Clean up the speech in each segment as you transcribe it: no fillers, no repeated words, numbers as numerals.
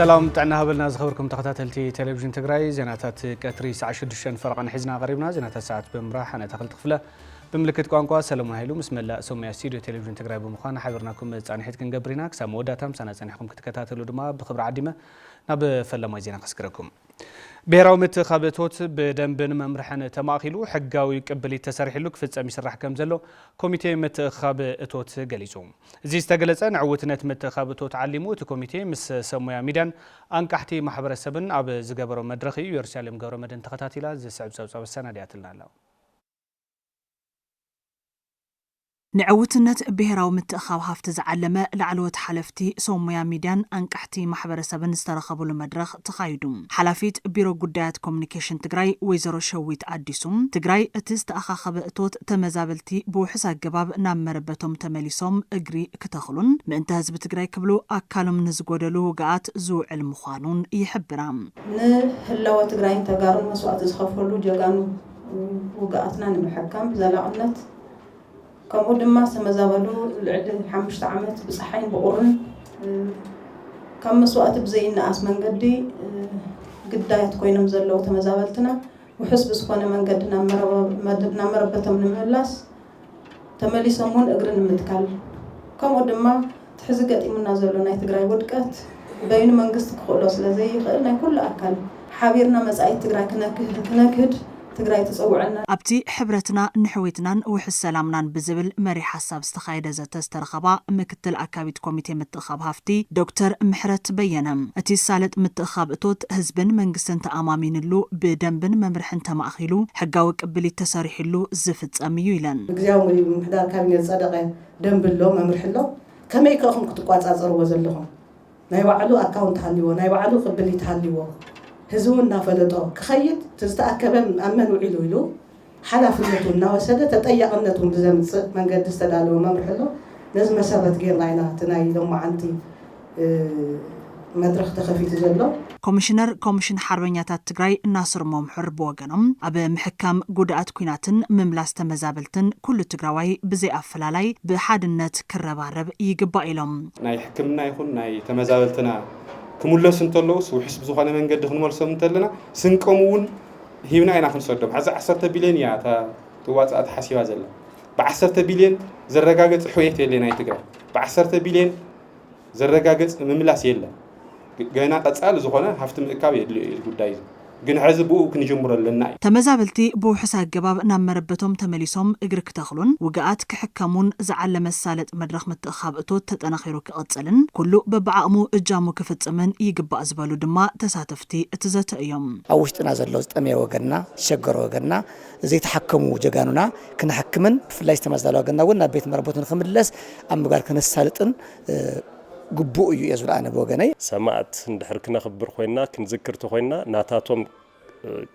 سلام تعنا هبلنا زخبركم تخاتلتي تلفزيون تግራይ زيناتات قطري ساعه 6 فرقنا حزنا قريبنا زيناتات ساعات بمراح انا تخلت خفله بملكت ቋንቋ ሰለሞን ኃይሉ ምስመላ ሶማያ ስቱዲዮ ቴሌቪዥን ትግራይ በመخان حبرناكم ጻንሒት ክንገብሪና ክሳብ ወዳታም ሰናጻንሒኩም ክትከታተሉ ድማ ብኽብሪ ዓዲመ ናብ ፈለማይ ዜና ከስክረኩም ብሔራዊ ምትኻበቶት በደንብን መምርሕን ተማኺሉ ሕጋዊ ቅብሊ ተሰሪሕሉ ክፍጸም ይስራሕ ከም ዘሎ ኮሚቴ ምትኻብ እቶት ገሊጹ እዚ ዝተገለጸ ንዕውትነት ምትኻበቶት ዓሊሙ እቲ ኮሚቴ ምስ ሰሙያ ሚድያን አንቃሕቲ ማሕበረሰብን ኣብ ዝገበሮ መድረኽ ኢየሩሳሌም ገብረመድህን ተኸታቲላ ዝስዕብ ሰናዲያትና ኣላ نعوتنت بهراو متأخاب هافت زعلمة لعلوة حلفتي سوميا ميدان أنقحتي محبرسبن استرخبوا المدرخ تخايدوم حلفيت بيرو قدات كومنيكيشن تقراي ويزرو شويت عديسوم تقراي اتست أخاخب اتوت تمزابلتي بوحسا قباب نام مربتهم تماليسوم اقري كتخلون مانتهز بتقراي كبلو أكالم نزقودلو وقعات زوع المخانون يحبرام نهلاوة تقراي تقارن مسوعات زخفولو جاقانو وقعاتنا نمحكام زالعنت كم قدما سمزابلو العدد 5 عامات بصحين بقرن كم مسوقات بزينا ناس من قدي قدايات كوينم زلو تمزابلتنا وحسب سخونه من قدنا مربتهم من الملاس تملي سمون اقرن متكال كم قدما تحزقت من زلو ناي تقراي ودقات بين منقست خلص لزي قلنا كل اكل حابيرنا مسايت تقراي كنكد تقراي تصوعنا أبتي حبرتنا نحويتنا وحس سلامنا بزبل مري حساب استخايدة زت استرخبا مكتل أكابيت كوميتي متخاب هافتي دكتور محرت بينم أتي سالت متخاب توت هزبن منقسن تأمامين اللو بدنبن ممرحن تماخيلو حقاوك بلي تساريح اللو زفت أميو إلان بقزياو ملي محدار كابينت صدقة دنب اللو ممرح اللو كما يكرخم كتقوات أزر وزلهم نايوعلو أكاونت هاليو نايوعلو قبلي تهاليو هزونا فلتو كخيط تستأكبن أمن وعلو له حلافنتنا وسدة تطيقنتهم بزمص من قد استدالو ممرحلو لازم سبت غير لاينا تناي لما عندي مدرخ تخفيت زلو كوميشن حربنياتات تግራይ ناصر ممحر بوغنم اب محكام قدات كويناتن مملاس تمزابلتن كل تግራዋይ بزي افلالاي بحادነት كربارب يقبا إلهم ناي حكمنا يكون ناي تمزابلتنا كمولس انتلوس وحسب زخانه منقد خنملسم انتلنا سنقمون هيبنا اينا خنصدم حزا 10 بليون يا تا تواتات حسيبا زله ب 10 بليون زرغاغص حويت يلينا يتغرا ب 10 بليون زرغاغص مملاس يله غينا قصال زخانه حفت مكاب يدلي الغداي ግን حزبو كنجمرلنا تمزابلتي بو حساب جباب نمربتهم تمليسهم اجرك تخلون وقعات كحكمون زعل مسالت مدرخ متخاب اتوت تتناخيرو كقصلن كله ببعقمو اجامو كفصمن يغبا ازبالو دما تساتفتي اتزت ايام اوشتنا زلو زطمي وغنا شجر وغنا زي تحكموا جغانونا كنحكمن فلاي تمزالو وغنا ونا بيت مربوتن خملس ام غار كنسالطن قبو يزول أنا بوجناي سمعت ندحركنا خبر خوينا كنذكرت خوينا ناتاتهم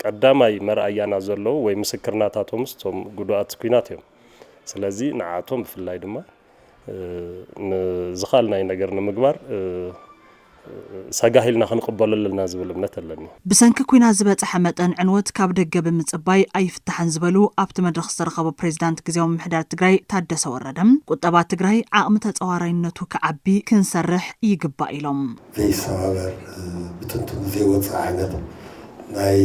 قداماي مرأيانا زلو ويمسكر ناتاتهم ستهم قدوات كويناتهم سلازي نعاتهم في الله دما زخالنا ينقرنا مقبار ساقاهلنا خنقبل لنا زبل منتلني بسنك كوينا زبط حمدن عنوت كاب دغ بمصباي ايفتحن زبلو ابت مدرخ استرخبو بريزيدنت غزيو محدار تግራይ ታደሰ ወረደም ቁጠባ ትግራይ አቅም ተጻዋራይነቱ ከዓቢ ክንሰርሕ ይግባ ኢሎም ዘይሰባበር ብትንትን ዘይወፃ ዓይነት ናይ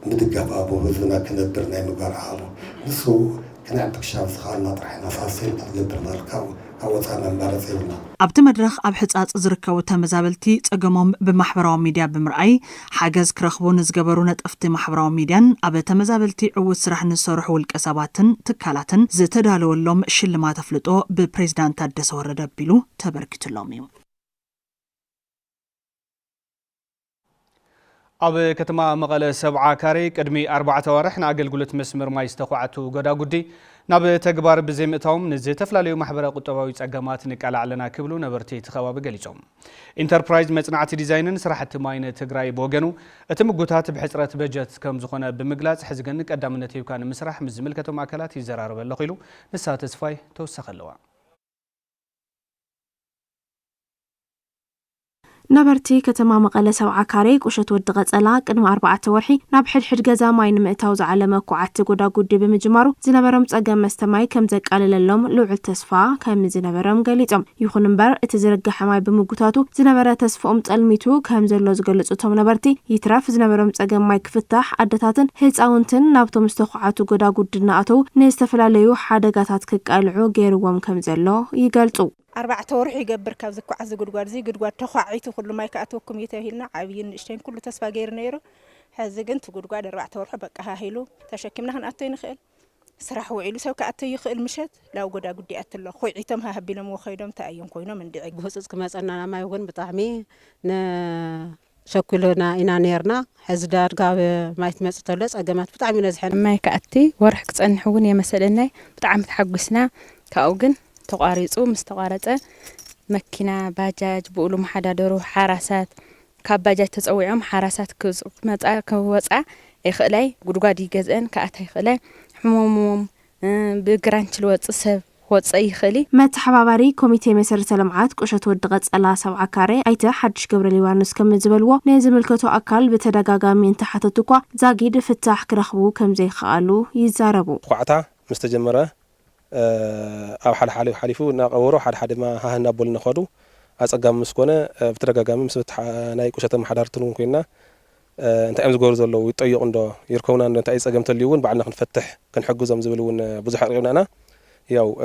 ምድጋፍ አቦ ህዝብና ክነብር ናይ ምግባር አሉ ንሱ كنعطيك شانس خالنا طرحنا فاصل تقدر نركاو اوصانا مبارزينا ابت مدرخ اب حصاص زركاو تمزابلتي صقموم بمحبراو ميديا بمرأي حاجز كرخبو نزغبرو نطفت محبراو ميديان اب تمزابلتي عوت سرح نسرح والقساباتن تكالاتن زتدالولوم شلمات افلطو ببريزيدنت ታደሰ ወረደ ቢሉ ተበርክትሎም ኣብ ከተማ መቐለ 7 ካሬ ቅድሚ 4 ወርሕ ንኣገልግሎት መስመር ማይ ዝተቋዓቱ ጎዳጉዲ ናብ ተግባር ብዘይምእታዎም ንዝተፈላለዩ ማሕበራዊ ቁጠባዊ ጸገማት ንቃላዕለና ክብሉ ነበርቲ ተኸባቢ ገሊጾም ኢንተርፕራይዝ መጽናዕቲ ዲዛይንን ስራሕቲ ማይን ትግራይ በወገኑ እቲ ምጉታት ብሕጽረት በጀት ከም ዝኾነ ብምግላጽ ሕዝገን ቀዳምነት ይብካን ምስራሕ ምዝምልከቶም ኣካላት ይዘራረበ ኣለኹ ኢሉ ንሳ ተስፋይ ተወሰኸለዋ نبرتي كتما مقالة 7 كاري قشت ود قصلا قدم 4 ورحي ناب حد غزا ماي نمئتاو زعلمه كوعت غدا غدي بمجمارو زنبرم صقم مستماي كم زقالللهم لوعل تسفا كم زنبرم غليطم يخون امبر اتزرغح ماي بمغوتاتو زنبره تسفኦም ጸልሚቱ كم زلو زغلصوتم نبرتي يتراف زنبرم صقم ماي كفتح عدتاتن هጻውንትን ናብቶም ዝተخعاتو غدا غدنا اتو نستفلاليو حدغاتات كقالعو غيروم كم زلو يገልጹ 4 ورح يقبر كابز كوعز غدغاد زي غدغاد تخعيتو كل ما يكاتوكم يتهيلنا عبين اشتين كله تسفا غير نيرو حزقنت غدغاد 4 ورح بقى هاهيلو تشكمنا هنأتي نخيل سراح وعيلو سو كأتي يخيل مشت لا غدا غدي اتلو خوعيتم ها هبيلم وخيدم تايم كوينو من دعي بوصص كمصنا ما يكون بطعمي ن شكلنا إنا نيرنا حزدار قاب ما يتمصتلص اقامات بطعمي نزحن ما يكأتي ورح كصنحون يا مسلنا بطعم تحقسنا كاوغن تقاريصو مستقارصه مكينا باجاج بقولو محدادرو حراسات كباجاج تصويعهم حراسات كمصا كوصا يخلاي غدغاد يገزن كاتا يخلاي حموموم بغرانچل وصسب وصي خلي ما تحبابري كوميتي مسرت لمعات قشت ود قصلا 7 كاري ايته حدش قبر ليوانس كم زبلوا نزملكتو اكل بتدغاغامي انتحتتكوا زاغيد فتح كرخبو كم زي خالو يزاربو قعتا مستجمره أو حال حليفو نقورو حد ما ها نابول نخدو أصقام مسكونه بترجعام مسبت ناي كوشة محضرتون كنا أنت أمس جورز الله ويطيق عنده يركونا أنت أي أصقام تليون بعدنا نفتح كان حجوز زمزبلون بزح رجعنا أنا ياو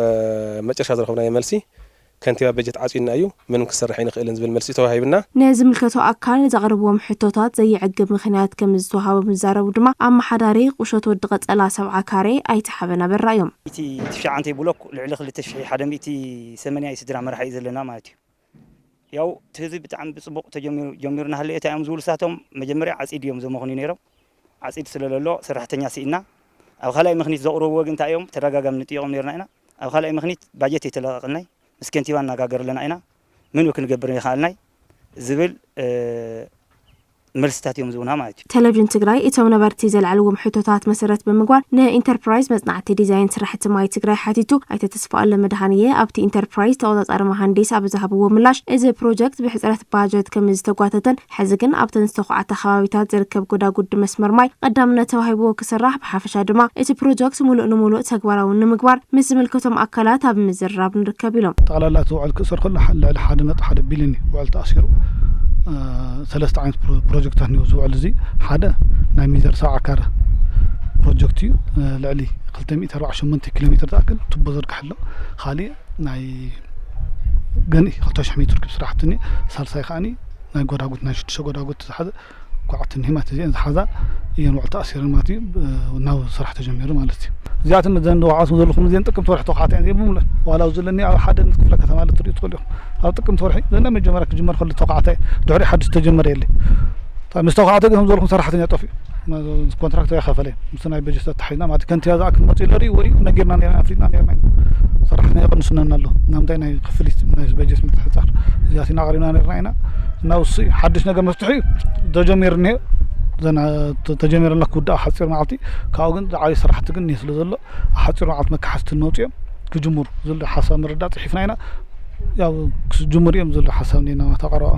ما تشرح هذا الخبرنا يملسي كانت بجت عاصينا أيو من كسر حين قلنا زبل ملسي توه هايبنا نازم الكتو أكل زغربهم حتوتات زي عقب مخنات كم الزوها ومزارة ودما أما حداري وشوت ودقت ألا 7 كاري أي تحبنا بالرأيهم إتي تفشع عن تبولك العلاقة اللي تشحي حدا إتي 8 يسدر مرح يزلنا ماتي ياو تهذي بتعم بصبق تجمرنا هل يتعم زول ساتهم مجمرة عصيد يوم زي ما خني نيرو عصيد سلالو سرحتني سينا أو خلاي مخنيت زقرو وجن تايوم ترجع من تيوم نيرنا هنا أو خلاي مخنيت باجتي تلاقناي مسكنتي وانا قاقر لنا هنا من وكن قبرني خالناي زبل ملستات يوم زونها ماجي تلفزيون تግራይ እቶም ነበርቲ ዘልዓልዎም ሕቶታት መሰረት ብምግባር ንኢንተርፕራይዝ መጽናዕቲ ዲዛይን ስራሕቲ ማይ ትግራይ ሓቲቱ ኣይተ ተስፋኣለ መድሃንየ ኣብቲ ኢንተርፕራይዝ ተወጻጻሪ መሃንዲስ ኣብ ዝሃብዎ ምላሽ እዚ ፕሮጀክት ብሕጽረት ባጀት ከም ዝተጓተተን ሕዚ ግን ኣብተን ዝተኹዓተ ከባቢታት ዝርከብ ጎዳጉዲ መስመር ማይ ቀዳምነት ተዋሂብዎ ክስራሕ ብሓፈሻ ድማ እቲ ፕሮጀክት ሙሉእ ንሙሉእ ተግባራዊ ንምግባር ምስ ዝምልከቶም ኣካላት ኣብ ምዝራብ ንርከብ ኢሎም ጠቕላላ ተውዕል ክእሰር ከሎ ልዕሊ 1.1 ቢልዮን ውዕል ተኣሲሩ ثلاث عين بروجكتات نيوز وعلزي حدا ناي ميتر ساعة كار بروجكتي لعلي 248 كيلومتر تاكل تبو زرق حلو خالي ناي غني 15 متر بصراحتني سالساي خاني ناي غداغوت ناي شتشو غداغوت حدا قعدتني هما تزين حدا ينوع تاثير ماتي وناو صراحه تجمير مالتي زيات مزن وعاصو زلكم زين طقم تورح توقعتين زي بمله ولا وزلني على حدا نتكفل كتما لتريد تقول لهم او طقم تورحي لان مجمرك جمر كل توقعتين دوري حد تجمر يلي طيب مستوقعتين هم زلكم صراحه يطفي ما كونتراكت يا خفلي مسنا بجست تحينا ما كنت يا ذاك الموتيلري وي نغيرنا نير افريقيا نير صراحه يقنسنا له نامدينا خفليت ناس بجست متحصر زياتنا غرينا نرينا ناوصي حدش نغ مفتحي تجمرني زنا تجمر لك ودا حصير معلتي كاوغن عاي صراحه كن يسلو زلو حصير معلت مكحست النوطيا كجمهور زلو حساب مردات حفناينا ያው ጅምሪም ዘሎ حسابنا ተقرأ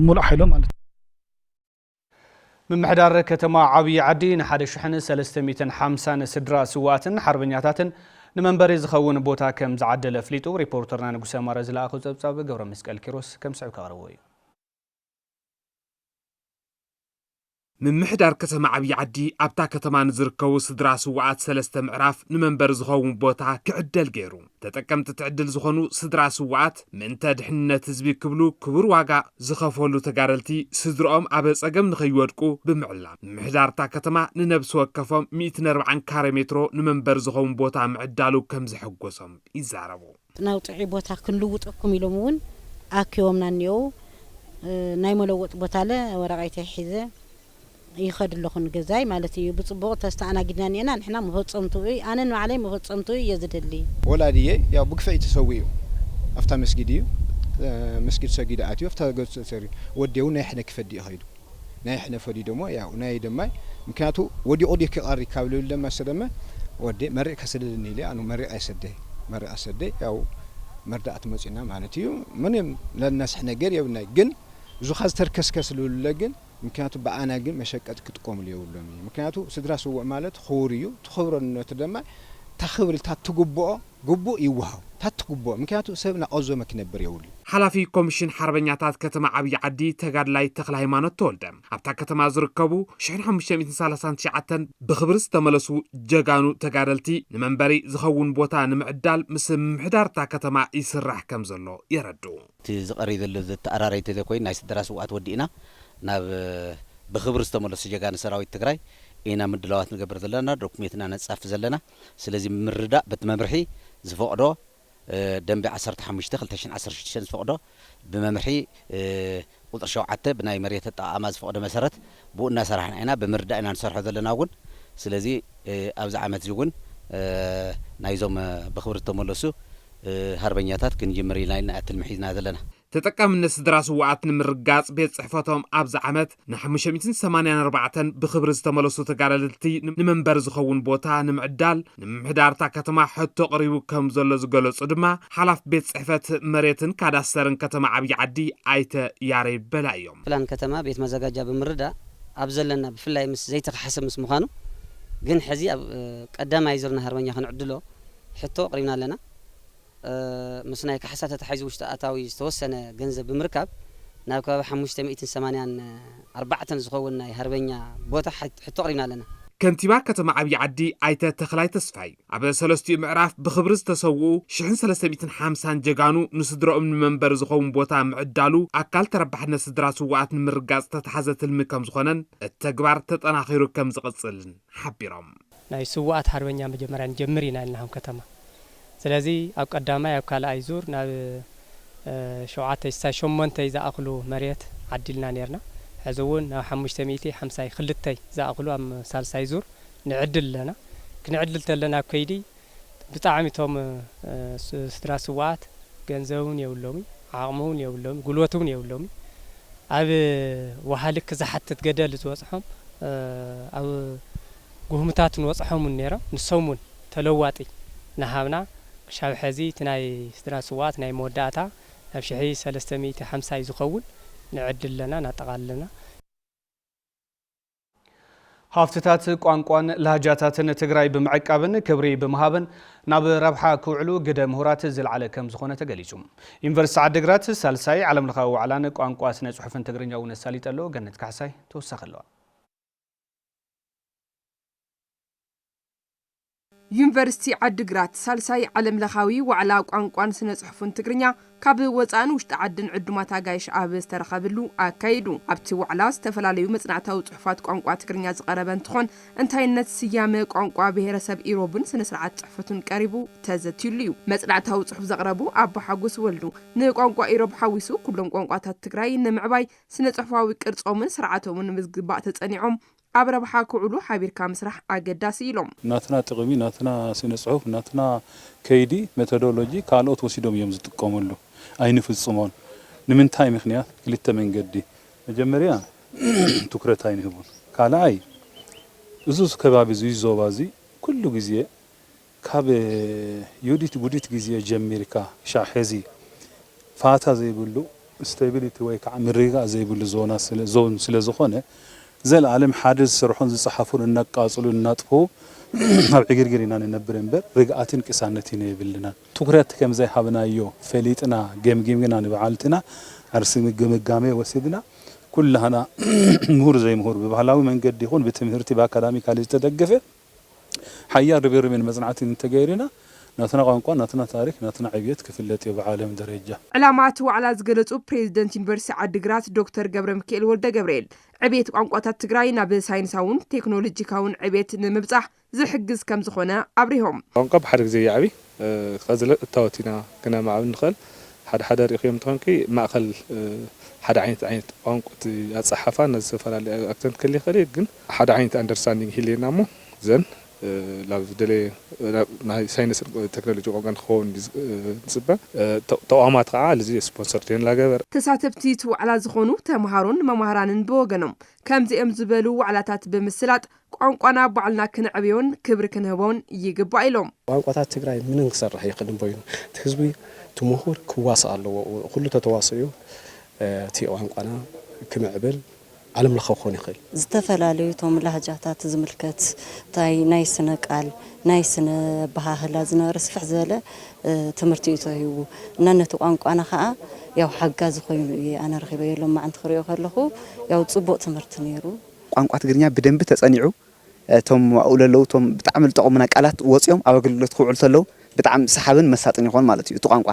ሙሉ حيلو ማለት ምምሕዳር ከተማ ዓብይ ዓዲ ን1350 ስድራ ስዋዕትን ሓርበኛታትን ንመንበሪ ዝኸውን ቦታ ከም ዝዓደለ ፍሊጡ ሪፖርተርና ንጉሰ ማረ ዝለኣኹ ጸብጻብ ገብረ መስቀል ኪሮስ ከም ሰዑ ካቀርቦ እዩ ምምሕዳር ከተማ ዓብይ ዓዲ ኣብታ ከተማ ንዝርከቡ ስድራ ስዋዓት 3 ምዕራፍ ንመንበር ዝኸውን ቦታ ክዕደል ገይሩ ተጠቀምቲ ትዕድል ዝኾኑ ስድራ ስዋዓት ምንተ ድሕንነት ህዝቢ ክብሉ ክቡር ዋጋ ዝኸፈሉ ተጋረልቲ ስድሮኦም ኣብ ጸገም ንኸይወድቁ ብምዕላም ምምሕዳርታ ከተማ ንነብሲ ወከፎም 140 ካሬ ሜትሮ ንመንበር ዝኸውን ቦታ ምዕዳሉ ከም ዝሕጎሶም ይዛረቡ ናውጥዒ ቦታ ክንልውጠኩም ኢሎም እውን ኣኪዮምና ንየው ናይ መለወጥ ቦታ ለ ወረቃይተ ሒዘ يخد لخن جزاي مالتي بتصبغ تستعنا جدا أنا نحنا مفصمتوي أنا نوعلي مفصمتوي يزيد لي ولا دي يا بقفة تسويه أفتح مسجدي مسجد سجد عاتيو أفتح جلس سري وديونا إحنا كفدي هيدو نحنا فدي دموا يا وناي دماي مكانته ودي أودي كأري كابلو لما سلمة ودي مرة كسر النيلة أنا مرة أسده أو مرة أتمسينا معناتيو من للناس إحنا جري وناي جن زخاز تركسكس لولجن مكانته بأنا جن مشكلة كتقوم اليوم مكانته سدرا سوء مالت خوريو تخبر إنه تدمع تخبر تاتجبوا جبوا يوهو تاتجبوا مكانته سبنا أزوم كنبر يولي حلفي كوميشن حربنياتات كتما عبي عدي تقادلاي تخل هيمانة تولدم أبتا كتما زركبو شحن حمشة 239 بخبرس تملسو جاقانو تقادلتي نمنبري زخون بوتا نمعدال مسم محدار تا كتما يسرح كمزلو يردو تزقري ذلو تقراري تذكوين نايس دراسو وقت ودينا ناب بخبرس تملسو جاقان سراوي تقراي إنا مدلوات نقبر ذلنا دوكميتنا نتصاف ذلنا سلازي مرداء بتممرحي زفوقدو دنبي 15 خلتشن 16 فقدو بممرحي قلت شوعته بناي مريت الطعام فقدو مسرت بونا سرحنا انا بمردانا نسرحو ذلنا ون سلازي ابز عامت زون نايزوم بخبر تملسو هربنياتات كنجمري لاينا اتلمحيزنا ذلنا تتقامن سدراس وعات نمرقاص بيت صحفتهم ابز عامت ن584 بخبر استملسو تقاللتي نمنبر زخون بوتا نمعدال نمحدارتا كتما حتى قريبو كم زلو زغلص دما حلاف بيت صحفت مريتن كاداسرن كتما عبي عدي ايت ياري بلايوم فلان كتما بيت مزاجا بمردا ابزلنا بفلاي مس زي تحسب مس مخانو ግን ሕዚ ቀዳማ ይዘርና ሃርበኛ ክንዕድሎ ሕቶ قريبنا لنا مسناي كحسات تحيز وشت أتاوي توسنا جنزب بمركب ناكوا 584 زخونا هربنيا بوتا حتى قرينا لنا كنتيبا كتما عبي عدي ايتا تخلاي تسفاي عبد سلستي معراف بخبرز تسوو شحن 350 جغانو نسدرو من منبر زخون بوتا معدالو اكال تربحنا سدرا سوات نمرغاص تتحزت المكم زخونن التغبار تطناخيرو كم زقصلن حبيرم ناي سوات هربنيا مجمران جمرينا لنهم كتما سلازي أو قدامي أو كلا أيزور ناب شوعات يستشمون تيزا أقلو مريت عدلنا نيرنا هزون ناو 550 خلتي زا أقلو أم سالس أيزور نعدل لنا كنعدل تلنا كيدي بتعامي توم ستراسوات جنزون يولومي عقمون يولومي قلوتون يولومي أب وحالك زحت تقدر لتوصحهم أو قهمتات نوصحهم النيرة نسومون تلواتي نهابنا شاب حزي تناي ستراسوات ناي موداتا نبشحي 350 يزخون نعدل لنا نطقال لنا هافتات قوانقوان لهجاتاتن تግራይ بمعقابن كبري بمهابن ናብ ረብሓ ክውዕሉ ግደ ምሁራት ዝልዓለ ከም ዝኾነ ተገሊጹ ዩኒቨርሲቲ ዓዲግራት ሳልሳይ ዓለም ለኻዊ ዋዕላን ቋንቋ ስነ ጽሑፍን ትግርኛ እውን ሳሊጠሎ ገነት ካሕሳይ ተወሳኸለዋ ዩኒቨርሲቲ ዓዲግራት ሳልሳይ ዓለም ለኻዊ ዋዕላ ቋንቋን ስነ ጽሑፍን ትግርኛ ካብ ወፃን ውሽጢ ዓድን ዕዱማት አጋይሽ ኣብ ዝተረኸብሉ ኣካይዱ ኣብቲ ዋዕላ ዝተፈላለዩ መጽናዕታዊ ጽሑፋት ቋንቋ ትግርኛ ዝቐረበ እንትኾን እንታይነት ስያመ ቋንቋ ብሔረሰብ ኢሮብን ስነ ስርዓት ጽሑፍን ቀሪቡ ተዘቲሉ እዩ መጽናዕታዊ ጽሑፍ ዘቕረቡ ኣባ ሓጎስ ወልዱ ንቋንቋ ኢሮብ ሓዊሱ ኩሎም ቋንቋታት ትግራይ ንምዕባይ ስነ ጽሑፋዊ ቅርጾምን ስርዓቶምን ምዝግባእ ተጸኒዖም ኣብ ረብሓ ክውዕሉ ሓቢርካ ምስራሕ ኣገዳሲ ኢሎም ናትና ጥቕሚ ናትና ስነ ጽሑፍ ናትና ከይዲ ሜቶዶሎጂ ካልኦት ወሲዶም እዮም ዝጥቀሙሉ ኣይንፍጽሞን ንምንታይ ምኽንያት ክልተ መንገዲ መጀመርያ ትኩረት ኣይንህቡን ካልኣይ እዚ ከባቢ እዚ ዞባዚ ኩሉ ግዜ ካብ ዩዲት ቡዲት ግዜ ጀሚርካ ሻሕዚ ፋታ ዘይብሉ ስቴቢሊቲ ወይ ከዓ ምርግጋእ ዘይብሉ ዞን ስለ ዝኾነ زلعلم حادث سرحون زي صحفون النقاصلو النطفو ኣብ ዕግርግር ኢና ነበር እንበር ርግኣትን ቅሳነትን ይብልና ትኩረት ከም ዘይ ሓብናዮ ፈሊጥና ገምገምና ንበዓልትና አርሲ ገመጋሜ ወሲድና ኩላና ምሁር ዘይ ምሁር በባህላዊ መንገድ ይሁን በትምህርት በአካዳሚካሊ ተደገፈ حيار ربير من مزنعتين تغيرنا ناتنا ቋንቋ ናትና ታሪክ ናትና ዕብየት ክፍለጥ በዓለም ደረጃ ዕላማቱ ዋዕላ ዝገለጹ ፕሬዝዳንት ዩኒቨርሲቲ ዓዲግራት ዶክተር ገብረ ሚካኤል ወልደ ገብርኤል ዕብየት ቋንቋታት ትግራይ ናብ ሳይንሳውን ቴክኖሎጂካውን ዕብየት ንምብጻሕ ዝሕግዝ ከም ዝኾነ አብሪሆም ቋንቋ በሓደ ግዜ ይዓቢ ከዝለ እታወቲና ከና ማዕብ ንኽእል ሓደ ሪኺዮም ተንኪ ማእኸል ሓደ ዓይነት ቋንቋ ኣጻሓፋ ነዝፈላለዩ ኣክሰንት ከሊ ኸሊ ግን ሓደ ዓይነት አንደርስታንዲንግ ሂልና ሞ ዘን لا بدلي ناي ساينس تكنولوجي قوان خون نسبة توامات قاعد زي سبونسرتين لا جبر تساتبتي تو على زخونو تمهارون ممهران بوغنم كم زي امزبلو علاتات بمسلات ቋንቋና ባዕልና ክንዕብዮን ክብር ክንህቦን ይግባ ኢሎም ቋንቋታት ትግራይ ምን ክሰርሕ ይቅድም ቦይኑ ህዝቢ ትምሁር ክዋሳ ኣለዎ ሁሉ ተተዋሰዩ تي ቋንቋና ክምዕብል ዓለም ለኸ ክኾን ይኽእል ዝተፈላለዩ ቶም ላህጃታት ዝምልከት ታይ ናይ ስነ ቃል ናይ ስነ ባህላ ዝነበረ ስፍሕ ዝበለ ትምህርቲ እዩ ተሂቡ እና ነቲ ቋንቋና ከዓ ያው ሓጋዝ ኮይኑ እዩ ኣነ ረኺበየሎም ማዓንቲ ክሪኦ ከለኹ ያው ጽቡቕ ትምህርቲ ነይሩ ቋንቋ ትግርኛ ብደንብ ተጸኒዑ ቶም ኣውለለው ቶም ብጣዕሚ ዝጠቕሙና ቃላት ወፂኦም ኣብ ኣገልግሎት ክውዕሉ ተለው ብጣዕሚ ሰሓብን መሳጥን ይኾን ማለት እዩ እቲ ቋንቋ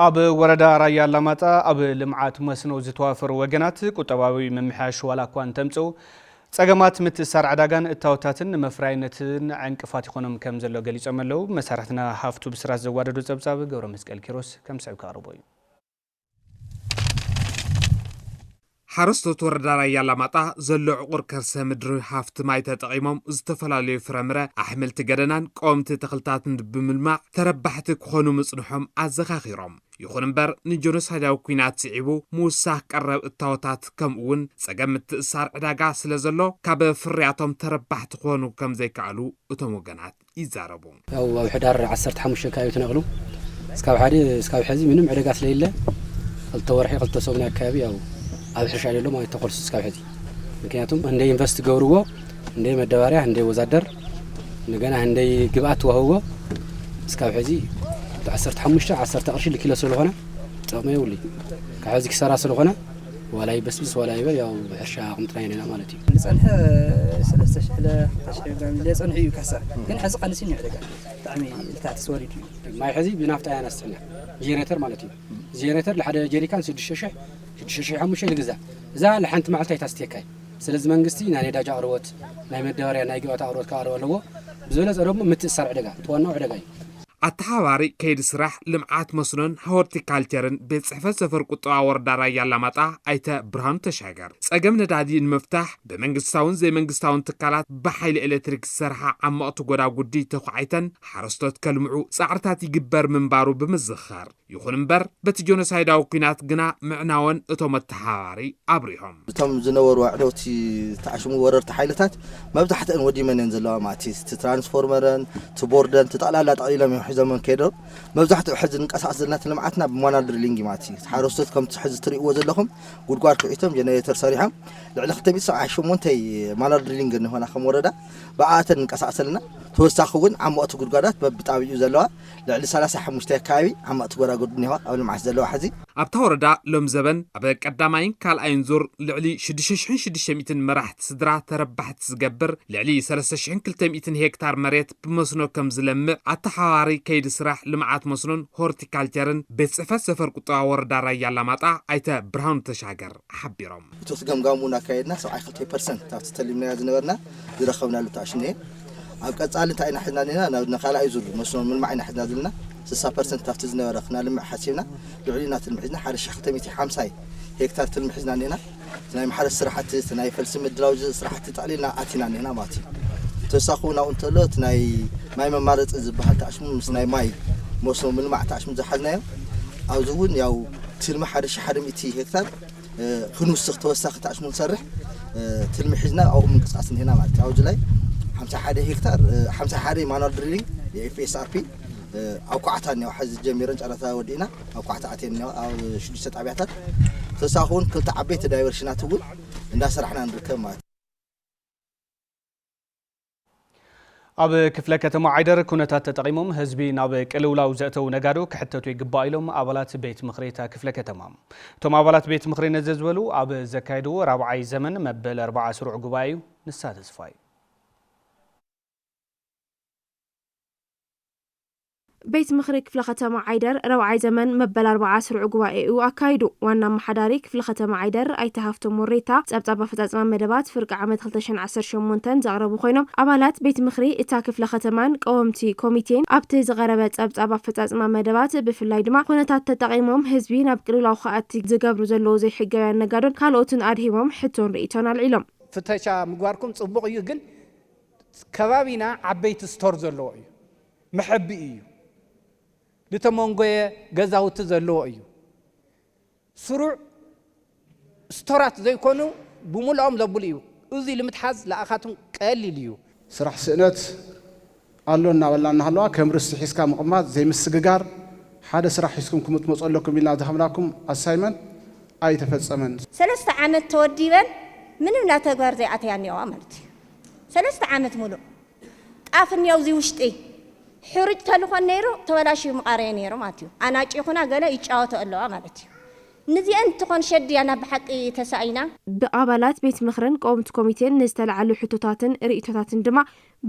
ኣብ ወረዳ ራያ ኣላማጣ ኣብ ልምዓት መስኖ ዝተዋፈሩ ወገናት ቁጠባዊ ምምሕያሽ ዋላ እኳ እንተምጽኡ ጸገማት ምትእስሳር ዕዳጋን እታወታትን መፍራይነትን ዕንቅፋት ይኾኖም ከም ዘሎ ገሊጾም ኣለው መሳርሕትና ሃፍቱ ብስራት ዘዋደዱ ጸብጻብ ገብረ መስቀል ኪሮስ ከም ሰዕብ ካቕርቦ እዩ ሓረስቶት ወረዳ ራያ ኣላማጣ ዘሎ ዕቑር ከርሰ ምድሪ ሃፍቲ ማይ ተጠቒሞም ዝተፈላለዩ ፍረምረ ኣሕምልቲ ገደናን ቆምቲ ተኽልታትን ብምልማዕ ተረባሕቲ ክኾኑ ምጽንሖም ኣዘኻኺሮም ይኹን እምበር ንጆኖሳይዳዊ ኩናት ስዒቡ ምውሳኽ ቀረብ እታወታት ከምኡውን ጸገም ምትእስሳር ዕዳጋ ስለ ዘሎ ካብ ፍርያቶም ተረባሕቲ ክኾኑ ከም ዘይከኣሉ እቶም ወገናት ይዛረቡ ያው ኣብ ሕዳር 15 ካዩ ተነቕሉ እስካብ ሕዚ ምንም ዕዳጋ ስለሌለ ክልተ ወርሒ ክልተ ሰሙን ኣካባቢ ያው ኣብ ሕርሻ የሎ ማለት ተቆርሱ እስካብ ሕዚ ምክንያቱም እንደ ኢንቨስት ገብርዎ እንደ መደባርያ እንደ ወዛደር እንደገና እንደ ግብአት ወህዎ እስካብ ሕዚ 15 ቅርሺ ለኪሎ ስለሆነ ጥቅመ ይውሊ ካሕዚ ክሰራ ስለሆነ ወላ ይበስብስ ወላ ይበል ያው ሕርሻ ቁምጥና ይነና ማለት እዩ ንጸንሐ 3000 ለጸንሐ እዩ ካሳ ግን ሕዚ ቀንሲን ይዕደጋ ብጣዕሚ ልታት ስወሪድ ማይ ሕዚ ብናፍጣ ያናስተኛ ጄኔሬተር ማለት እዩ ጄኔሬተር ለሓደ ጀሪካን 6,500 ልግዛ እዛ ለሓንቲ መዓልቲ ኣይታስተካይ ስለዚህ መንግስቲ ናይ ነዳጅ አቅርቦት ናይ መዳበርያ ናይ ግብአት አቅርቦት ካቀረበ ኣለዎ ብዝበለፀ ደግሞ ምትእስሳር ዕደጋ ተዋናው ዕደጋ እዩ ኣተሓባሪ ከይዲ ስራሕ ልምዓት መስኖን ሆርቲካልቸርን ቤት ጽሕፈት ሰፈር ቁጠባ ወረዳ ራያ ኣላማጣ ኣይተ ብርሃኑ ተሻገር ጸገም ነዳዲ ንምፍታሕ ብመንግስታውን ዘይመንግስታውን ትካላት ብሓይሊ ኤሌክትሪክ ዝሰርሓ ዓመቕቲ ጎዳጉዲ ተኳዓይተን ሓረስቶት ከልምዑ ጻዕርታት ይግበር ምንባሩ ብምዝኻር ይኹን እምበር በቲ ጆኖሳይዳዊ ኩናት ግና ምዕናወን እቶም ኣተሓባሪ ኣብሪሆም እቶም ዝነበሩ ኣዕደውቲ ተዓሽሙ ወረርቲ ሓይልታት መብዛሕትአን ወዲመን ዘለዋ ማቲ ትራንስፎርመረን ትቦርደን ተጣላላ ጠቅሊሎም ዘመን ከይደር መብዛሕትኡ ሕዚ ንቀሳቀስ ዘለና ልምዓትና ብማኑዋል ድሪሊንግ ማለት እዩ ሓረስቶት ከም ሕዚ ትርእይዎ ዘለኹም ጉድጓድ ክዒቶም ጀነሬተር ሰሪሖም ልዕሊ 278 ማኑዋል ድሪሊንግ ንሆና ከም ወረዳ ብኣተን ንቀሳቀሰልና ተወሳኺ እውን ዓመቕቲ ጉድጓዳት በብጣብዩ ዘለዋ ልዕሊ 35 ኣካባቢ ዓመቕቲ ጎዳጉዲ ንሆ ኣብ ልምዓት ዘለዋ ሕዚ ኣብታ ወረዳ ሎም ዘበን ኣብ ቀዳማይን ካልኣይን ዙር ልዕሊ 6600 መራሕቲ ስድራ ተረባሕቲ ዝገብር ልዕሊ 3200 ሄክታር መሬት ብመስኖ ከም ዝለምዕ ኣተሓባሪ ከይዲ ስራሕ ልምዓት መስኖን ሆርቲካልቸርን ቤት ጽሕፈት ሰፈር ቁጠባ ወረዳ ራያ ኣላማጣ ኣይተ ብርሃኑ ተሻገር ሓቢሮም እቶት ገምጋሙና ካየድና 72% ታብቲ ተሊምና ዝነበርና ዝረኸብናሉ ታሽኔ ኣብ ቀጻሊ እንታይ ኢና ሒዝና ነና ናብ ካልኣይ ዙር መስኖ ምልማዕ ኢና ሒዝና ዘለና 60% ታብቲ ዝነበረ ክና ልምዕ ሓሲብና ልዕሊና ትልምሕዝና 1250 ሄክታር ትልምሕዝና ነና ናይ ማሕረስ ስራሕቲ ናይ ፈልሲ ምድላው ስራሕቲ ጠቅሊልና ኣቲና ነና ማለት እዩ ተሳኹና እንተሎ ናይ ማይ መማረጽ ዝበሃል ታሽሙ ምስ ናይ ማይ መስኖ ምልማዕ ታሽሙ ዝሓዝናዮ ኣብዚ እውን ያው ትልሚ 1,100 ሄክታር ክንውስኽ ተወሳኺ ታሽሙ ንሰርሕ ትልሚ ሒዝና ኣብኡ ምንቅስቃስ ነና ማለት ኣብዚ ላይ 51 ሄክታር 51 ማኑዋል ድሪሊንግ የኤፍኤስአርፒ ኣብ ኳዕታ ነው ሕዚ ጀሚረን ጨረታ ወዲና ኣብ ኳዕታ ኣቴን ነው ኣብ 6 ጣብያታት ተሳኹን ክልተ ዓበይቲ ዳይቨርሽናት እውን እንዳሰራሕና ንርከብ ማለት ኣብ ክፍለ ከተማ ዓይደር ኩነታት ተጠቂሞም ህዝቢ ናብ ቅልውላው ዘእተው ነጋዶ ክሕተቱ ይግባእ ኢሎም ኣባላት ቤት ምኽሪ ክፍለ ከተማ እቶም ኣባላት ቤት ምኽሪ ነዘዝበሉ ኣብ ዘካይድዎ 4ይ ዘመን መበል 40 ስሩዕ ጉባኤ እዩ ንሳተስፋ እዩ ቤት ምኽሪ ክፍለ ከተማ ዓይደር 4ይ ዘመን መበል 40 ስሩዕ ጉባኤኡ ኣካይዱ ዋና መሓዳሪ ክፍለ ከተማ ዓይደር ኣይተሃፍቶ ሞሬታ ጸብጻብ ኣፈጻጽማ መደባት ፍርቂ ዓመት 2018 ዘቕረቡ ኮይኖም ኣባላት ቤት ምኽሪ እታ ክፍለ ከተማን ቀወምቲ ኮሚቴን ኣብቲ ዝቐረበ ጸብጻብ ኣፈጻጽማ መደባት ብፍላይ ድማ ኩነታት ተጠቂሞም ህዝቢ ናብ ቅልውላው ከኣቲ ዝገብሩ ዘለዉ ዘይሕጋውያን ነጋዶን ካልኦትን ኣድሂቦም ሕቶን ርእቶን ኣልዒሎም ፍተሻ ምግባርኩም ጽቡቕ እዩ ግን ከባቢና ዓበይቲ ስቶር ዘለዎ እዩ መሐቢ እዩ لتمونغوي غزاوت زلو እዩ ስሩዕ ስቶራት ዘይኮኑ ብሙሉኦም ዘብሉ እዩ እዚ ልምትሓዝ ለኣኻቱም ቀሊል እዩ ስራሕ ስእነት ኣሎ እናበላና ሃለዋ ከም ርስቲ ሒስካ ምቕማጥ ዘይምስግጋር حدا سرح حسكم تمصوا لكم إلا ذهبناكم assignment أي تفصمن 3 عامات توديبن ምንም ናተግባር ዘይኣትያኒዋ ማለት እዩ 3 ዓመት ሙሉ ጣፍን ያውዚ ውሽጢ ሕርጭ ተልኾን ነይሩ ተበላሽ ምቃረየ ነይሩ ማለት እዩ ኣናጭ ይኹና ገለ ይጫወቱ ኣለዋ ማለት እዩ ንዚአን ትኾን ሸድያና ብሓቂ ተሳኢና ብኣባላት ቤት ምኽርን ቆምቲ ኮሚቴን ንዝተለዓሉ ሕቶታትን ርእቶታትን ድማ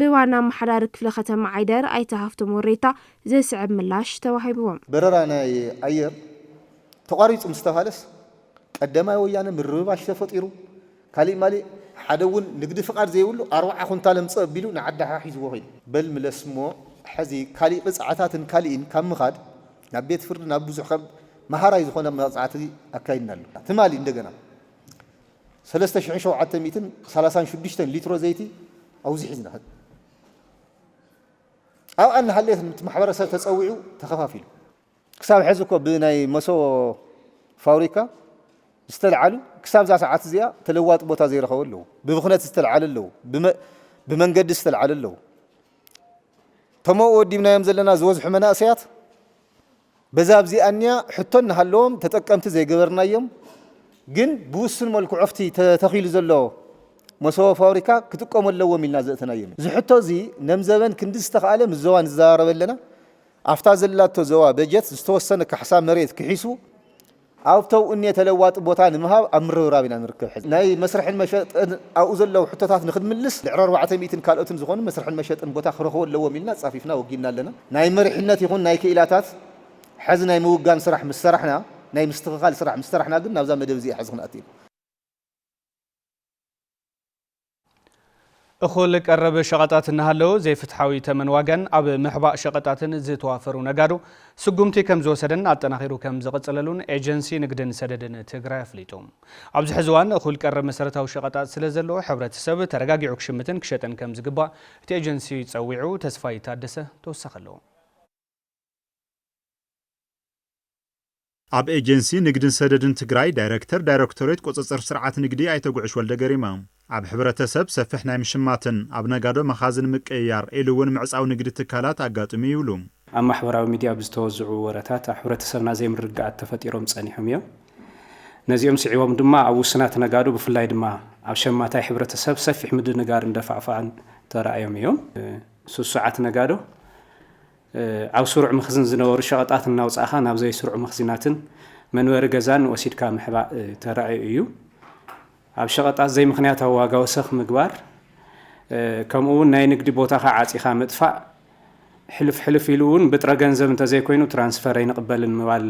ብዋና ማሕዳር ክፍለ ከተማ ዓይደር ኣይተሃፍቶም ወሬታ ዘስዕብ ምላሽ ተዋሂብዎም በረራ ናይ ኣየር ተቋሪጹ ምስተፋለስ ቀዳማይ ወያነ ምርባሽ ተፈጢሩ ካልእ ማሊ ሓደውን ንግዲ ፍቃድ ዘይብሉ 40 ኩንታል ምጽእ ቢሉ ንዓዳሓ ሒዝዎ ኸይዱ በል ምለስሞ ሕዚ ካልእ ቅጽዓታትን ካልእን ካብ ምኻድ ናብ ቤት ፍርዲ ናብ ብዙሕ ከም ማሃራይ ዝኾነ መጽዓቲ ኣካይድና ኣሎ ትማሊ እንደገና 3736 ሊትሮ ዘይቲ ኣውዚ ሒዝና ኣብ ኣን ሃልየት ማሕበረሰብ ተጸዊዑ ተኸፋፊሉ ክሳብ ሕዚ እኮ ብናይ መሶ ፋብሪካ استلعلو كساب ذا ساعات زيا تلوات بوتا زي رخو له بمخنات استلعل له بمنقد استلعل له تمو ودي من يمزلنا زوج حمنا سيات بزاب زي أنيا حطن هاللوم تتقمت زي قبرنا يوم جن بوسن ملك عفتي تخيل زلو مسوا فابريكا كتقوم اللو من نازتنا يوم زي حتى زي نمزبن كندستخ عالم الزوان الزار بلنا أفتاز الله تزوا بجت استوصلنا كحساب مريض كحيسو عاوتو اني تلوات بوتان مهاب امر رابنا نركب حز ناي مسرح المشط او زلو حتتات نخدم ملس العرار 400 كالوتن زغون مسرح المشط بوتا خرخو لو ميلنا صافيفنا وقينا لنا ناي مرحنات يكون ناي كيلاتات حز ناي موغان سرح مسرحنا ناي مستقال سرح مسرحنا قلنا بزا مدب زي حزخنا اتي እኹል ቀረበ ሸቐጣት እናሃለው ዘይፍትሓዊ ተመን ዋጋን ኣብ ምሕባእ ሸቐጣትን ዝተዋፈሩ ነጋዶ ስጉምቲ ከም ዝወሰደን ኣጠናኺሩ ከም ዝቕጽለሉን ኤጀንሲ ንግድን ሰደድን ትግራይ ኣፍሊጦም ኣብዚ ሕዚ እዋን እኹል ቀረብ መሰረታዊ ሸቐጣት ስለ ዘለዎ ሕብረተሰብ ተረጋጊዑ ክሽምትን ክሸጥን ከም ዝግባእ እቲ ኤጀንሲ ፀዊዑ ተስፋይ ታደሰ ተወሳኺ ኣለዎ ኣብ ኤጀንሲ ንግድን ሰደድን ትግራይ ዳይሬክቶሬት ቁጽጽር ስርዓት ንግዲ ኣይተጉዕሽ ወልደ ገሪማ ኣብ ሕብረተሰብ ሰፊሕ ናይ ምሽማትን ኣብ ነጋዶ መኻዝን ምቅያር ኢሉውን ምዕጻው ንግዲ ትካላት ኣጋጥሚ ይብሉ ኣብ ማሕበራዊ ሚድያ ብዝተወዝዑ ወረታት ኣብ ሕብረተሰብና ዘይምርግዓት ተፈጢሮም ጸኒሖም እዮም ነዚኦም ስዒቦም ድማ ኣብ ውስናት ነጋዶ ብፍላይ ድማ ኣብ ሸማታይ ሕብረተሰብ ሰፊሕ ምድንጋር እንደፋዕፋዕን ተራእዮም እዮም ሱሱዓት ነጋዶ ኣብ ስሩዕ መኽዝን ዝነበሩ ሸቐጣት እናውጻእኻ ናብ ዘይስሩዕ መኽዝናትን መንበሪ ገዛን ወሲድካ ምሕባእ ተራእዩ እዩ ኣብ ሸቐጣት ዘይ ምኽንያታዊ ዋጋ ወሰኽ ምግባር ከምኡውን ናይ ንግዲ ቦታኻ ዓጺኻ ምጥፋእ ሕልፍ ኢሉ እውን ብጥረ ገንዘብ እንተዘይኮይኑ ትራንስፈር ኣይንቕበልን ምባል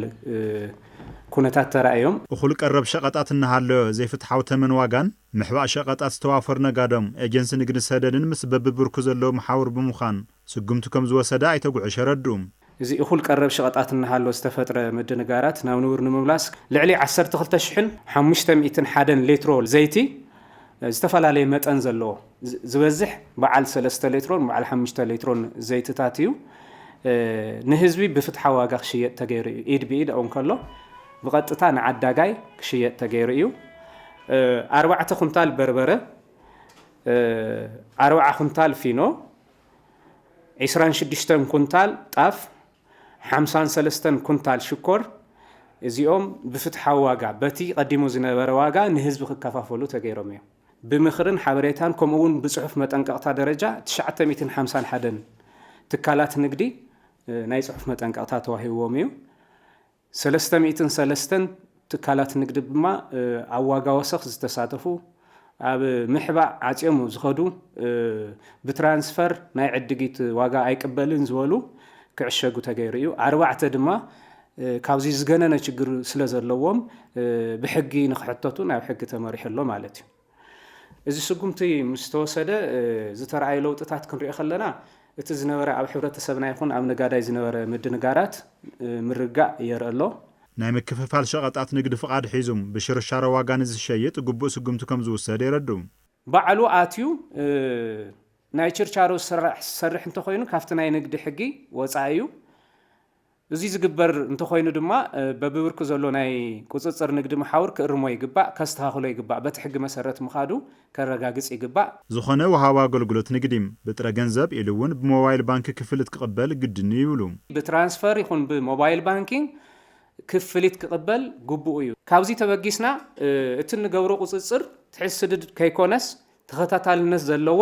ኩነታት ተራእዮም እኹል ቀረብ ሸቐጣት እናሃለዮ ዘይፍትሓዊ ተመን ዋጋን ምሕባእ ሸቐጣት ዝተዋፈር ነጋዶም ኤጀንሲ ንግዲ ሰደድን ምስ በብብርኩ ዘለዎ መሓውር ብምዃን ስጉምቲ ከም ዝወሰደ ኣይተጉዕሽ የረድኡ እዚ እኹል ቀረብ ሸቐጣት እናሃለዮ ዝተፈጥረ ምድንጋራት ናብ ንቡር ንምምላስ ልዕሊ 12501 ሊትሮ ዘይቲ ዝተፈላለየ መጠን ዘለዎ ዝበዝሕ በዓል 3 ሊትሮን በዓል 5 ሊትሮን ዘይትታት እዩ ንህዝቢ ብፍትሓዊ ዋጋ ክሽየጥ ተገይሩ እዩ ኢድ ብኢድ እውን ከሎ ብቐጥታ ንዓዳጋይ ክሽየጥ ተገይሩ እዩ 4 ኩንታል በርበረ 40 ኩንታል ፊኖ 26 ኩንታል ጣፍ 53 ኩንታል ሽኮር እዚኦም ብፍትሓዊ ዋጋ በቲ ቀዲሙ ዝነበረ ዋጋ ንህዝቢ ክከፋፈሉ ተገይሮም እዮም ብምኽርን ሓበሬታን ከምኡውን ብጽሑፍ መጠንቀቕታ ደረጃ 951 ትካላት ንግዲ ናይ ጽሑፍ መጠንቀቕታ ተዋሂብዎም እዩ 303 ትካላት ንግዲ ድማ ኣብ ዋጋ ወሰኽ ዝተሳተፉ ኣብ ምሕባእ ዓጽዮም ዝኸዱ ብትራንስፈር ናይ ዕድጊት ዋጋ ኣይቅበልን ዝበሉ ክዕሸጉ ተገይሩ እዩ 4 ድማ ካብዚ ዝገነነ ችግር ስለ ዘለዎም ብሕጊ ንኽሕተቱ ናብ ሕጊ ተመሪሑ ኣሎ ማለት እዩ እዚ ስጉምቲ ምስ ተወሰደ ዝተረኣዩ ለውጥታት ክንሪኦ ከለና እቲ ዝነበረ ኣብ ሕብረተሰብና ይኹን ኣብ ነጋዳይ ዝነበረ ምድንጋራት ምርጋእ የርኢ ኣሎ ናይ ምክፍፋል ሸቐጣት ንግዲ ፍቃድ ሒዙም ብሽርሻሮ ዋጋ ንዝሸይጥ ግቡእ ስጉምቲ ከም ዝውሰድ የረዱ ባዕሉ ኣትዩ ናይ ችርቻሮ ዝሰርሕ እንተኮይኑ ካብቲ ናይ ንግዲ ሕጊ ወፃኢ እዩ እዚ ዝግበር እንተኾይኑ ድማ በብብርኩ ዘሎ ናይ ቁጽጽር ንግዲ መሓውር ክእርሞ ይግባእ ከስተኻኽሎ ይግባእ በቲ ሕጊ መሰረት ምኻዱ ከረጋግጽ ይግባእ ዝኾነ ወሃባ አገልግሎት ንግዲ ብጥረ ገንዘብ ኢሉ እውን ብሞባይል ባንክ ክፍልት ክቕበል ግድን ይብሉ ብትራንስፈር ይኹን ብሞባይል ባንኪንግ ክፍልት ክቕበል ግቡእ እዩ ካብዚ ተበጊስና እቲ ንገብሮ ቁጽጽር ትሕስድድ ከይኮነስ ተኸታታልነት ዘለዎ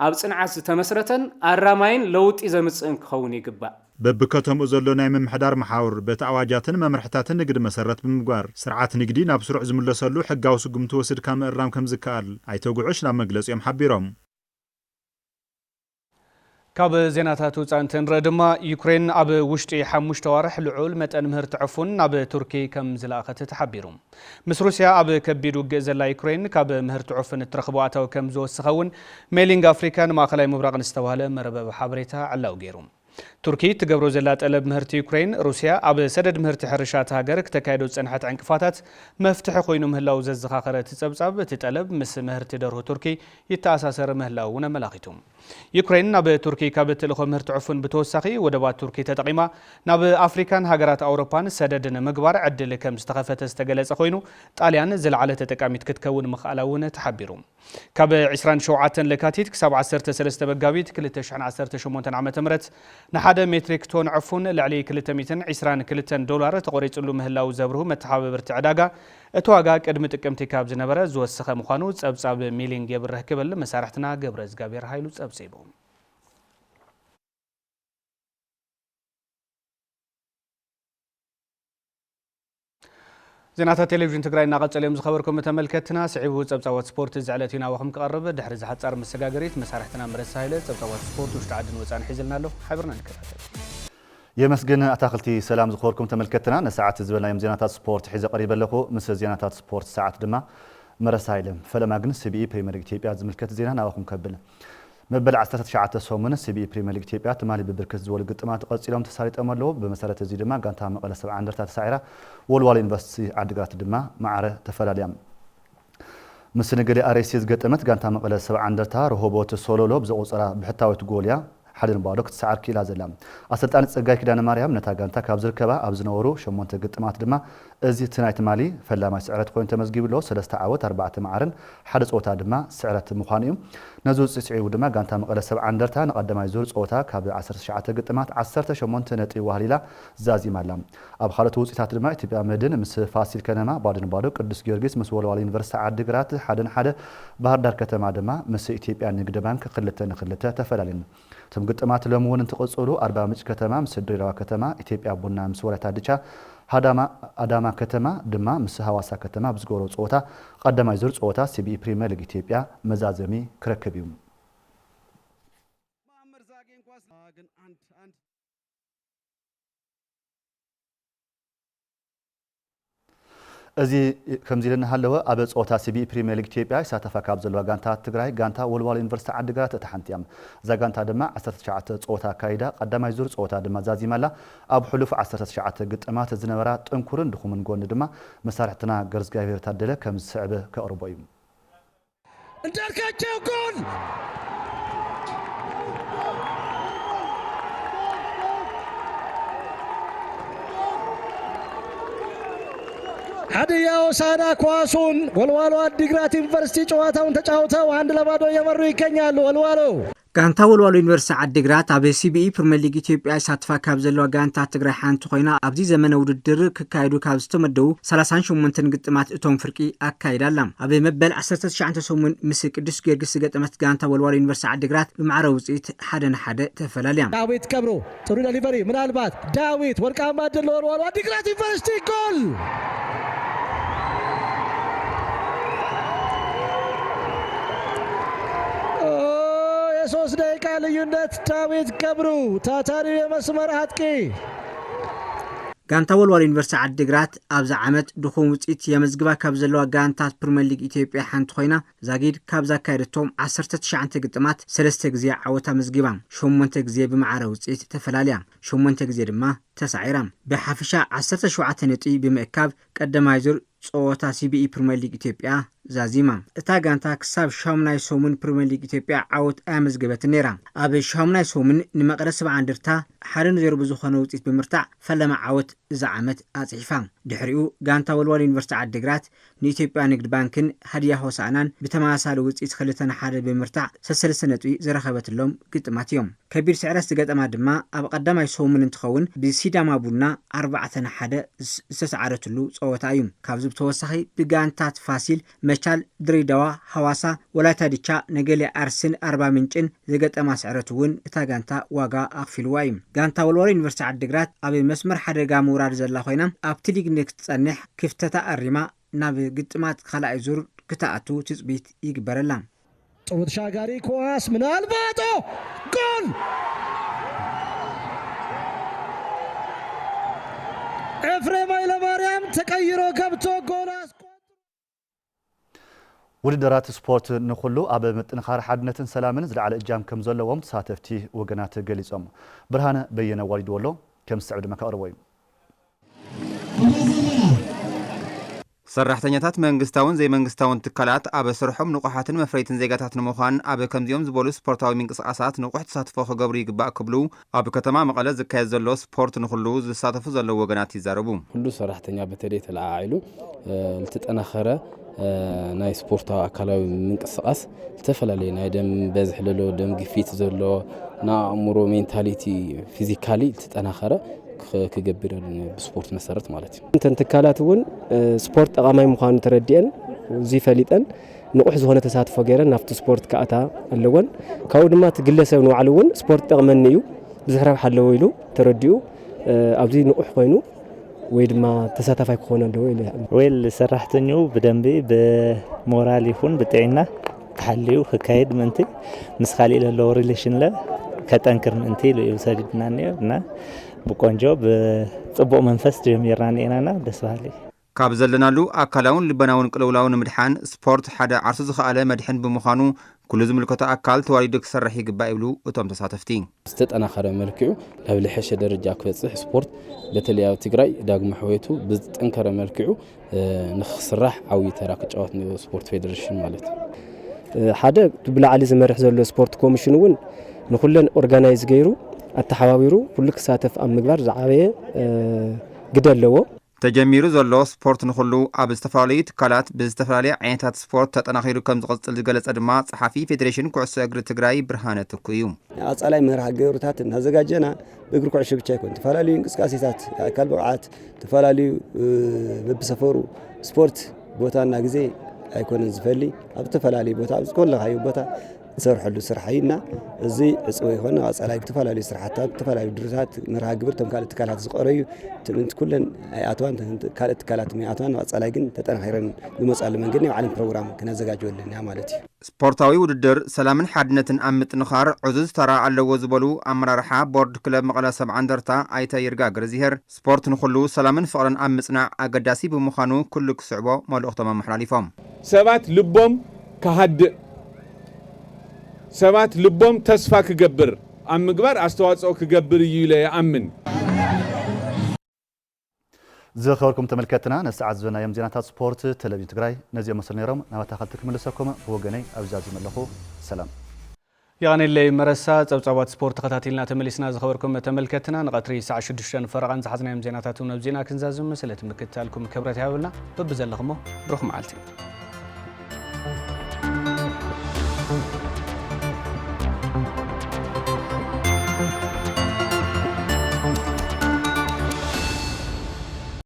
ኣብ ጽንዓት ዝተመስረተን ኣራማይን ለውጢ ዘምጽእን ክኸውን ይግባእ በብከተምኡ ዘሎ ናይ ምምሕዳር መሓውር በቲ ኣዋጃትን መምርሕታትን ንግዲ መሰረት ብምግባር ስርዓት ንግዲ ናብ ስሩዕ ዝምለሰሉ ሕጋዊ ስጉምቲ ወስድካ ምእራም ከም ዝከኣል ኣይተጉዑሽ ናብ መግለጺኦም ሓቢሮም ካብ ዜናታት ውፃንትን ረድማ ዩክሬን ኣብ ውሽጢ 5 ወርሕ ልዑል መጠን ምህርቲ ዕፉን ናብ ቱርኪ ከም ዝለኣኸት ተሓቢሩ ምስ ሩስያ ኣብ ከቢድ ውግእ ዘላ ዩክሬን ካብ ምህርቲ ዕፉን እትረኽቦ ኣታዊ ከም ዝወስኸውን ሜሊንግ ኣፍሪካን ማእኸላይ ምብራቕን ዝተባሃለ መርበብ ሓበሬታ ዕላው ገይሩ ቱርኪ ትገብሮ ዘላ ጠለብ ምህርቲ ዩክሬን ሩስያ ኣብ ሰደድ ምህርቲ ሕርሻት ሃገር ክተካይዶ ፀንሐት ዕንቅፋታት መፍትሒ ኮይኑ ምህላው ዘዘኻኸረ ትጸብጻብ እቲ ጠለብ ምስ ምህርቲ ደርሁ ቱርኪ ይተኣሳሰረ ምህላው ነመላኺቱ ዩክሬን ናብ ቱርኪ ካብ እትልኾ ምህርቲ ዕፉን ብተወሳኺ ወደባት ቱርኪ ተጠቂማ ናብ ኣፍሪካን ሃገራት ኣውሮፓን ሰደድ ንምግባር ዕድል ከም ዝተኸፈተ ዝተገለጸ ኮይኑ ጣልያን ዝለዓለ ተጠቃሚት ክትከውን ምኽኣላ እውን ተሓቢሩ ካብ 27 ለካቲት ክሳብ 13 መጋቢት 2018 ዓ.ም ንሓደ ሜትሪክ ቶን ዕፉን ልዕሊ $222 ተቆሪጹሉ ምህላው ዘብርሁ መተሓባበርቲ ዕዳጋ እቲ ዋጋ ቅድሚ ጥቅምቲ ካብ ዝነበረ ዝወሰኸ ምዃኑ ጸብጻብ ሚሊንግ የብርህ ክብል መሳርሕትና ገብረ ዝጋቤር ኃይሉ ጸብጺቡ زينات تلفزيون تግራይ እናቀጸለም ዝኸበርኩም ተመልከትና ስዒቡ ጸብጻባት ስፖርት ዝዕለቲና ወኹም ክቐርብ ድሕሪ ዝሓጻር መሰጋገሪት መሳርሕትና ምረሳ ኃይለ ጸብጻባት ስፖርት ውሽጥ ዓድን ወጻን ሒዝልናለሁ ሓብርና ንከታተል የመስገን አታክልቲ ሰላም ዝኸበርኩም ተመልከትና ነሰዓት ዝበልናዮም ዜናታት ስፖርት ሒዘ ቀሪበ ለኹ ምስ ዜናታት ስፖርት ሰዓት ድማ ምረሳ ኃይለ ፈለማግን ሲቢኢ ፕሪሚየር ሊግ ኢትዮጵያ ዝምልከት ዜና ናወኹም ከብል መበል 19 ሰሙን ሲቢኢ ፕሪሚየር ሊግ ኢትዮጵያ ትማሊ ብብርክት ዝበሉ ግጥማት ቀፂሎም ተሳሪጦም ኣለዉ በመሰረት እዚ ድማ ጋንታ መቐለ 70 እንደርታ ተሳዒራ ወልዋሎ ዩኒቨርሲቲ ዓዲግራት ድማ ማዕረ ተፈላለያ ምስ ንገዲ አርሲ ዝገጠመት ጋንታ መቐለ 70 እንደርታ ረሆቦት ሶሎሎ ብዘቆፀራ ብሕታዊት ጎልያ ሓደን ባዶ ክትሰዓር ኪላ ዘላ ኣሰልጣኒ ጸጋይ ኪዳነ ማርያም ነታ ጋንታ ካብ ዝርከባ ኣብ ዝነበሩ 8 ግጥማት ድማ እዚ ትናይ ትማሊ ፈላማይ ስዕረት ኮይኑ ተመዝጊብሎ 3 ዓወት 4 ማዕረን ሓደ ጾታ ድማ ስዕረት ምዃኑ እዩ ነዚ ውፅኢት ስዒቡ ድማ ጋንታ መቐለ 70 እንደርታ ንቐዳማይ ዙር ጾታ ካብ 19 ግጥማት 18 ነጥቢ ዋህሊላ ዛዚማ ኣላ ኣብ ካልኦት ውፅኢታት ድማ ኢትዮጵያ መድን ምስ ፋሲል ከነማ ባዶን ባዶ ቅዱስ ጊዮርጊስ ምስ ወልዋሎ ዩኒቨርሲቲ ዓዲግራት ሓደን ሓደ ባህር ዳር ከተማ ድማ ምስ ኢትዮጵያ ንግዲ ባንክ 2-2 ተፈላለዩን ቶም ግጥማት ለምውን እንትቀጽሉ አርባ ምንጭ ከተማ ምስ ድሬዳዋ ከተማ ኢትዮጵያ ቡና ምስ ወላይታ ዲቻ አዳማ ከተማ ድማ ምስ ሐዋሳ ከተማ ብዝገበሩ ጾታ ቀዳማይ ዙር ጾታ ሲቢኢ ፕሪሚየር ሊግ ኢትዮጵያ መዛዘሚ ክረክብ እዩ እዚ ከም ዝለና ሃለወ ኣብ ጾታ ሲቢኢ ፕሪሚየር ሊግ ኢትዮጵያ ይሳተፋ ካብ ዘለዋ ጋንታ ትግራይ ጋንታ ወልዋሎ ዩኒቨርሲቲ ዓዲግራት ተሓንቲያም እዛ ጋንታ ድማ 19 ጾታ ካይዳ ቀዳማይ ዙር ጾታ ድማ ዛዚማላ ኣብ ሕሉፍ 19 ግጥማት ዝነበራ ጥንኩርን ድኹምን ጎኒ ድማ መሳርሕትና ገርዝጋቢር ታደለ ከም ዝስዕበ ከቅርቦ እዩ እንዳርካቸው ጎል ሀዲያ ሆሳዕና ኳሱን ወልዋሎ ዓዲግራት ዩኒቨርሲቲ ጨዋታውን ተጫውተው 1-0 እየመሩ ይገኛሉ ወልዋሎ ጋንታ ወልዋሎ ዩኒቨርሲቲ ዓዲግራት ኣብ ሲቢኢ ፕሪሚየር ሊግ ኢትዮጵያ ይሳተፋ ካብ ዘለዋ ጋንታ ትግራይ ሓንቲ ኮይና ኣብዚ ዘመነ ውድድር ክካየዱ ካብ ዝተመደቡ 38 ግጥማት እቶም ፍርቂ ኣካይዳላ ኣብ መበል 19 ምስ ቅዱስ ጊዮርጊስ ገጠመት ጋንታ ወልዋሎ ዩኒቨርሲቲ ዓዲግራት ብማዕረ ውፅኢት 1-1 ተፈላለያ ዳዊት ከብሮ ጥሩ ዴሊቨሪ ምናልባት ዳዊት ወርቃማ ድል ለወልዋሎ ዓዲግራት ዩኒቨርሲቲ ጎል ሶስት ደቂቃ ልዩነት ዳዊት ገብሩ ታታሪው የመስመር አጥቂ ጋንታ ወልዋሎ ዩኒቨርሲቲ ዓዲግራት ኣብዚ ዓመት ድኹም ውፅኢት የመዝግባ ካብ ዘለዋ ጋንታት ፕሪሚየር ሊግ ኢትዮጵያ ሓንቲ ኮይና ዛጊድ ካብ ዘካየደቶም 19 ግጥማት 3 ግዜ ዓወታ መዝጊባ 8 ግዜ ብማዕረ ውፅኢት ተፈላለያ 8 ግዜ ድማ ተሳዒራ ብሓፈሻ 17 ነጥቢ ብምእካብ ቀዳማይ ዙር ጸወታ ሲቢኢ ፕሪሚየር ሊግ ኢትዮጵያ ዛዚማ እታ ጋንታ ክሳብ ሻምናይ ሶሙን ፕሪሚየር ሊግ ኢትዮጵያ ዓወት ኣመዝገበት ነራ ኣብ ሻምናይ ሶሙን ንመቐለ 70 እንደርታ 1-0 ብዝኾነ ውጽኢት ብምርታዕ ፈለማ ዓወት እዛ ዓመት ኣጽሒፋ ድሕሪኡ ጋንታ ወልዋሎ ዩኒቨርሲቲ ዓዲግራት ንኢትዮጵያ ንግድ ባንክን ሃድያ ሆሳዕናን ብተመሳሳሊ ውጽኢት 2-1 ብምርታዕ 3 ነጥቢ ዝረኸበትሎም ግጥማት እዮም ከቢር ስዕረት ዝገጠማ ድማ ኣብ ቀዳማይ ሶሙን እንትኸውን ብሲዳማ ቡና 4-1 ዝተሰዓረትሉ ጸወታ እዩ ካብዚ ብተወሳኺ ብጋንታት ፋሲል መቻል ድሬዳዋ ሐዋሳ ወላይታ ዲቻ ነገሌ አርስን 40 ምንጭን ዝገጠማ ስዕረት እውን እታ ጋንታ ዋጋ ኣኽፊልዋ እዩ ጋንታ ወልዋሎ ዩኒቨርሲቲ ዓዲግራት ኣብ መስመር ሓደጋ ምውራድ ዘላ ኮይና ኣብቲ ሊግ ንክትጸንሕ ክፍተታ ኣሪማ ናብ ግጥማት ካልኣይ ዙር ክተኣቱ ትጽቢት ይግበረላ ጥሩ ተሻጋሪ ኳስ ምናልባት ጎል ኤፍሬም ኃይለማርያም ተቀይሮ ገብቶ ጎል ውድድራት ስፖርት ንኹሉ ኣብ ምጥንኻር ሓድነትን ሰላምን ዝለዓለ እጃም ከም ዘለዎም ተሳተፍቲ ወገናት ገሊጾም ብርሃነ በየነ ዋሊድወሎ ከም ዝስዕብ ድማ ከቕርቦ እዩ ሰራሕተኛታት መንግስታውን ዘይመንግስታውን ትካላት ኣብ ስርሖም ንቑሓትን መፍረይትን ዜጋታት ንምዃን ኣብ ከምዚኦም ዝበሉ ስፖርታዊ ምንቅስቓሳት ንቑሕ ተሳትፎ ክገብሩ ይግባእ ክብሉ ኣብ ከተማ መቐለ ዝካየድ ዘሎ ስፖርት ንኹሉ ዝሳተፉ ዘለዉ ወገናት ይዛረቡ ኩሉ ሰራሕተኛ በተለይ ተለዓዒሉ ዝተጠናኸረ ናይ ስፖርታዊ አካላዊ ምንቅስቃስ ዝተፈላለዩ ናይ ደም በዝሕ ለሎ ደም ግፊት ዘሎ ና አእምሮ ሜንታሊቲ ፊዚካሊ ተጠናኸረ ክገብር ብስፖርት መሰረት ማለት እዩ እንተን ትካላት እውን ስፖርት ጠቃማይ ምዃኑ ተረዲአን እዚ ፈሊጠን ንቑሕ ዝኾነ ተሳትፎ ገይረን ናፍቲ ስፖርት ከኣታ ኣለወን ካብኡ ድማ ትግለሰብ ንባዕሉ እውን ስፖርት ጠቕመኒ እዩ ብዙሕ ረብሓ ኣለዎ ኢሉ ተረዲኡ ኣብዚ ንቑሕ ኮይኑ ወይ ድማ ተሳታፋይ ክኾን ኣለዎ ኢሉ ወይል ሰራሕተኛው ብደንቢ ብሞራል ይኹን ብጥዕና ክሓልዩ ክካየድ ምንቲ ምስ ካልእ ዘለዎ ሪሌሽን ለ ከጠንክር ምንቲ ኢሉ ይውሰድና ነዮ እና ብቆንጆ ብጽቡቕ መንፈስ ጀሚርና ነና ደስ በሃሊ ካብ ዘለናሉ ኣካላውን ልበናውን ቅልውላውን ምድሓን ስፖርት ሓደ ዓርሱ ዝኸኣለ መድሕን ብምዃኑ ኩሉ ዝምልከቶ ኣካል ተዋሊዱ ክሰርሕ ይግባእ ይብሉ እቶም ተሳተፍቲ ዝተጠናኸረ መልክዑ ናብ ልሕሸ ደረጃ ክበጽሕ ስፖርት በተለይ ኣብ ትግራይ ዳግመ ሕወቱ ብዝጠንከረ መልክዑ ንኽስራሕ ዓብዪ ተራ ክጫወት ስፖርት ፌደሬሽን ማለት እዩ ሓደ ብላዕሊ ዝመርሕ ዘሎ ስፖርት ኮሚሽን እውን ንኹለን ኦርጋናይዝ ገይሩ ኣተሓባቢሩ ኩሉ ክሳተፍ ኣብ ምግባር ዝዓበየ ግደ ኣለዎ ተጀሚሩ ዘሎ ስፖርት ንኹሉ ኣብ ዝተፈላለዩ ትካላት ብዝተፈላለየ ዓይነታት ስፖርት ተጠናኺሩ ከም ዝቕጽል ዝገለጸ ድማ ጸሓፊ ፌደሬሽን ኩዕሶ እግሪ ትግራይ ብርሃነ ትኩ እዩ ኣጻላይ መርሃ ግብርታት እናዘጋጀና ብእግሪ ኩዕሶ ብቻ ይኮን ተፈላለዩ እንቅስቃሴታት ኣካል ብቕዓት ተፈላለዩ በብሰፈሩ ስፖርት ቦታና ግዜ ኣይኮነን ዝፈሊ ኣብ ተፈላለዩ ቦታ ኣብ ዝኮለኻዮ ቦታ ዝሰርሐሉ ስራሕይና እዚ ዕፅወ ይኾነ ኣጻላይ ተፈላለዩ ስራሕታት ተፈላለዩ ድርታት መርሃ ግብር ተም ካልእ ትካላት ዝቐረዩ ትምንቲ ኩለን ኣትዋን ካልእ ትካላት ኣትዋን ኣጻላይ ግን ተጠናኺረን ዝመጻሉ መንገዲ ናይ ባዕለን ፕሮግራም ክነዘጋጀወልና ማለት እዩ ስፖርታዊ ውድድር ሰላምን ሓድነትን ኣብ ምጥንኻር ዕዙዝ ተራ ኣለዎ ዝበሉ ኣመራርሓ ቦርድ ክለብ መቐለ 70 እንደርታ ኣይተ ይርጋገር ዚሄር ስፖርት ንኹሉ ሰላምን ፍቕርን ኣብ ምጽናዕ ኣገዳሲ ብምዃኑ ኩሉ ክስዕቦ መልእኽቶም ኣመሓላሊፎም ሰባት ልቦም ካሃድእ ሰባት ልቦም ተስፋ ክገብር ኣብ ምግባር ኣስተዋጽኦ ክገብር እዩ ኢለ ይኣምን ዝኸበርኩም ተመልከትና ነሰዓት ዝበናዮም ዜናታት ስፖርት ቴሌቪዥን ትግራይ ነዚኦም መሰል ነይሮም ናባታ ኸልቲ ክምልሰኩም ብወገነይ ኣብዛዝ መለኹ ሰላም يغنيلي مرسا ጸብጻባት ስፖርት ተኸታቲልና ተመሊስና ዝኸበርኩም ተመልከትና ንቐትሪ ሰዓት 6 ፈረቓን ዝሓዝናዮም ዜናታቱን ኣብ ዜና ክንዛዝም ስለ ትምክታልኩም ክብረት ያብልና በብዘለኹሞ ብሩኽ መዓልቲ